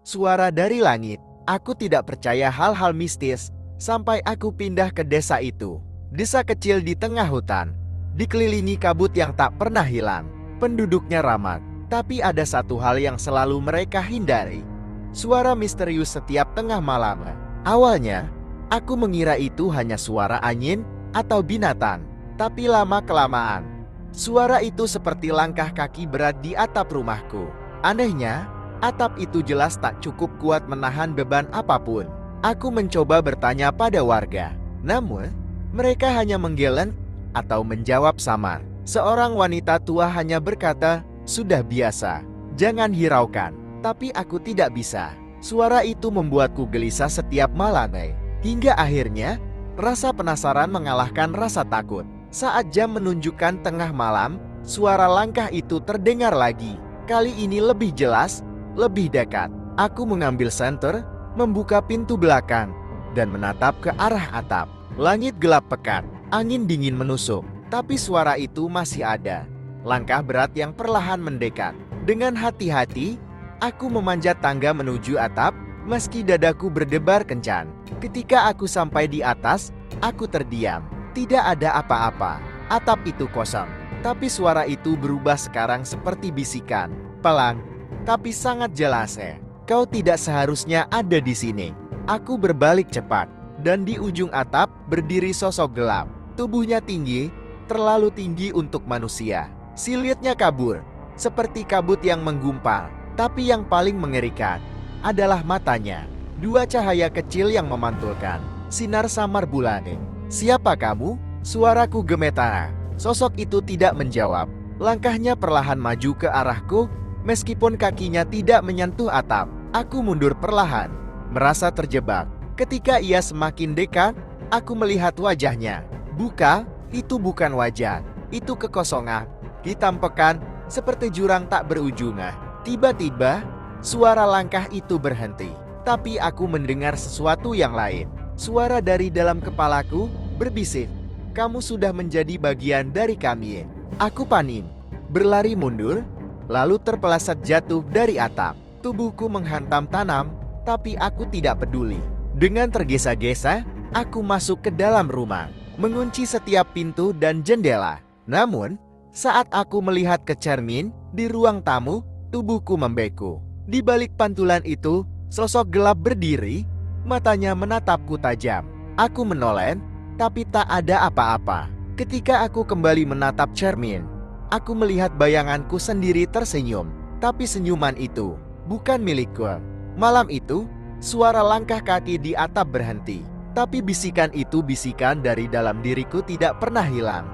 Suara dari langit. Aku tidak percaya hal-hal mistis sampai aku pindah ke desa itu. Desa kecil di tengah hutan, dikelilingi kabut yang tak pernah hilang. Penduduknya ramah, tapi ada satu hal yang selalu mereka hindari. Suara misterius setiap tengah malam. Awalnya, aku mengira itu hanya suara angin atau binatang, tapi lama-kelamaan, suara itu seperti langkah kaki berat di atap rumahku. Anehnya, atap itu jelas tak cukup kuat menahan beban apapun. Aku mencoba bertanya pada warga, namun mereka hanya menggeleng atau menjawab samar. Seorang wanita tua hanya berkata, "Sudah biasa, jangan hiraukan." Tapi aku tidak bisa. Suara itu membuatku gelisah setiap malam. Hingga akhirnya, rasa penasaran mengalahkan rasa takut. Saat jam menunjukkan tengah malam, suara langkah itu terdengar lagi. Kali ini lebih jelas, lebih dekat. Aku mengambil senter, membuka pintu belakang, dan menatap ke arah atap. Langit gelap pekat, angin dingin menusuk, tapi suara itu masih ada. Langkah berat yang perlahan mendekat. Dengan hati-hati, aku memanjat tangga menuju atap, meski dadaku berdebar kencang. Ketika aku sampai di atas, aku terdiam. Tidak ada apa-apa. Atap itu kosong. Tapi suara itu berubah sekarang seperti bisikan. Pelan, tapi sangat jelas. Kau tidak seharusnya ada di sini. Aku berbalik cepat. Dan di ujung atap berdiri sosok gelap. Tubuhnya tinggi, terlalu tinggi untuk manusia. Silitnya kabur, seperti kabut yang menggumpal. Tapi yang paling mengerikan adalah matanya. Dua cahaya kecil yang memantulkan sinar samar bulan. "Siapa kamu?" Suaraku gemetar. Sosok itu tidak menjawab. Langkahnya perlahan maju ke arahku, meskipun kakinya tidak menyentuh atap. Aku mundur perlahan, merasa terjebak. Ketika ia semakin dekat, aku melihat wajahnya. Itu bukan wajah, itu kekosongan, hitam pekan, seperti jurang tak berujung. Tiba-tiba, suara langkah itu berhenti. Tapi aku mendengar sesuatu yang lain. Suara dari dalam kepalaku berbisik, "Kamu sudah menjadi bagian dari kami." Aku panik, berlari mundur, lalu terpeleset jatuh dari atap. Tubuhku menghantam tanam, tapi aku tidak peduli. Dengan tergesa-gesa, aku masuk ke dalam rumah, mengunci setiap pintu dan jendela. Namun, saat aku melihat ke cermin di ruang tamu, tubuhku membeku. Di balik pantulan itu, sosok gelap berdiri, matanya menatapku tajam. Aku menoleh, tapi tak ada apa-apa. Ketika aku kembali menatap cermin, aku melihat bayanganku sendiri tersenyum. Tapi senyuman itu bukan milikku. Malam itu, suara langkah kaki di atap berhenti. Tapi bisikan itu, bisikan dari dalam diriku, tidak pernah hilang.